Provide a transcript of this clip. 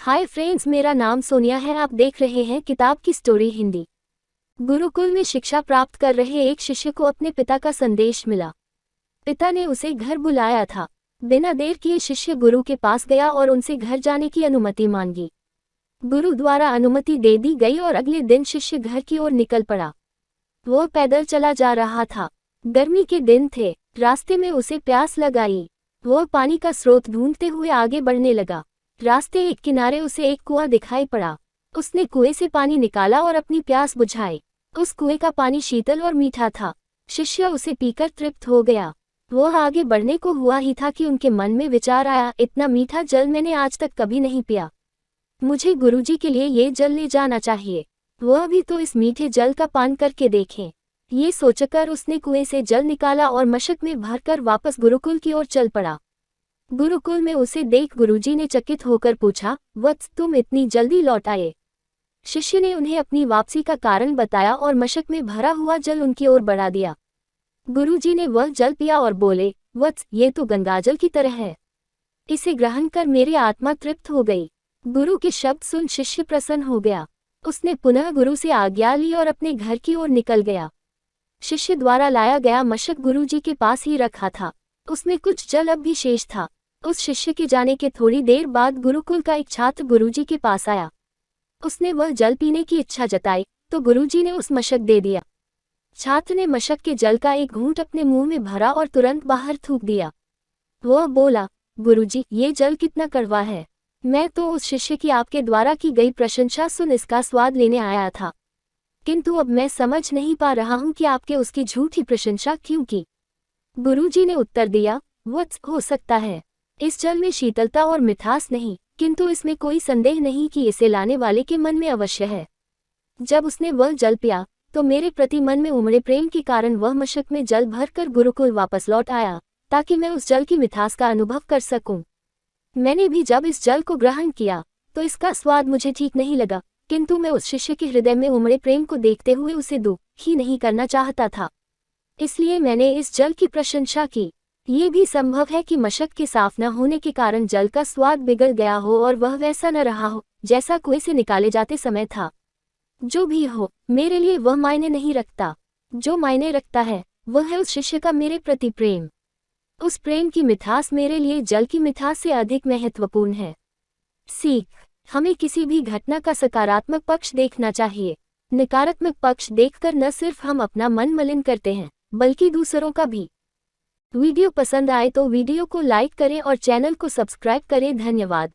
Hi friends, मेरा नाम सोनिया है। आप देख रहे हैं किताब की स्टोरी हिंदी। गुरुकुल में शिक्षा प्राप्त कर रहे एक शिष्य को अपने पिता का संदेश मिला। पिता ने उसे घर बुलाया था। बिना देर किए शिष्य गुरु के पास गया और उनसे घर जाने की अनुमति मांगी। गुरु द्वारा अनुमति दे दी गई और अगले दिन शिष्य घर की ओर निकल पड़ा। वह पैदल चला जा रहा था। गर्मी के दिन थे। रास्ते में उसे प्यास लगाई। वह पानी का स्रोत ढूंढते हुए आगे बढ़ने लगा। रास्ते एक किनारे उसे एक कुआं दिखाई पड़ा। उसने कुएं से पानी निकाला और अपनी प्यास बुझाई। उस कुएं का पानी शीतल और मीठा था। शिष्य उसे पीकर तृप्त हो गया। वह आगे बढ़ने को हुआ ही था कि उनके मन में विचार आया, इतना मीठा जल मैंने आज तक कभी नहीं पिया। मुझे गुरुजी के लिए ये जल ले जाना चाहिए। वह भी तो इस मीठे जल का पान करके देखें। ये सोचकर उसने कुएं से जल निकाला और मशक में भरकर वापस गुरुकुल की ओर चल पड़ा। गुरुकुल में उसे देख गुरुजी ने चकित होकर पूछा, वत्स, तुम इतनी जल्दी लौट आए? शिष्य ने उन्हें अपनी वापसी का कारण बताया और मशक में भरा हुआ जल उनकी ओर बढ़ा दिया। गुरुजी ने वह जल पिया और बोले, वत्स, ये तो गंगाजल की तरह है। इसे ग्रहण कर मेरी आत्मा तृप्त हो गई। गुरु के शब्द सुन शिष्य प्रसन्न हो गया। उसने पुनः गुरु से आज्ञा ली और अपने घर की ओर निकल गया। शिष्य द्वारा लाया गया मशक गुरुजी के पास ही रखा था। उसमें कुछ जल अब भी शेष था। उस शिष्य के जाने के थोड़ी देर बाद गुरुकुल का एक छात्र गुरुजी के पास आया। उसने वह जल पीने की इच्छा जताई तो गुरुजी ने उस मशक दे दिया। छात्र ने मशक के जल का एक घूंट अपने मुंह में भरा और तुरंत बाहर थूक दिया। वह बोला, गुरुजी, ये जल कितना कड़वा है। मैं तो उस शिष्य की आपके द्वारा की गई प्रशंसा सुन इसका स्वाद लेने आया था, किंतु अब मैं समझ नहीं पा रहा हूं कि आपके उसकी झूठी प्रशंसा क्यों की। गुरुजी ने उत्तर दिया, वत्स, हो सकता है इस जल में शीतलता और मिठास नहीं, किंतु इसमें कोई संदेह नहीं कि इसे लाने वाले के मन में अवश्य है। जब उसने वह जल पिया तो मेरे प्रति मन में उमड़े प्रेम के कारण वह मशक में जल भरकर गुरुकुल वापस लौट आया, ताकि मैं उस जल की मिठास का अनुभव कर सकूं। मैंने भी जब इस जल को ग्रहण किया तो इसका स्वाद मुझे ठीक नहीं लगा, किंतु मैं उस शिष्य के हृदय में उमड़े प्रेम को देखते हुए उसे दुख ही नहीं करना चाहता था, इसलिए मैंने इस जल की प्रशंसा की। ये भी संभव है कि मशक के साफ न होने के कारण जल का स्वाद बिगड़ गया हो और वह वैसा न रहा हो जैसा कुएं से निकाले जाते समय था। जो भी हो, मेरे लिए वह मायने नहीं रखता। जो मायने रखता है वह है उस शिष्य का मेरे प्रति प्रेम। उस प्रेम की मिठास मेरे लिए जल की मिठास से अधिक महत्वपूर्ण है। सीख, हमें किसी भी घटना का सकारात्मक पक्ष देखना चाहिए। नकारात्मक पक्ष देखकर न सिर्फ हम अपना मन मलिन करते हैं बल्कि दूसरों का भी। वीडियो पसंद आए तो वीडियो को लाइक करें और चैनल को सब्सक्राइब करें। धन्यवाद।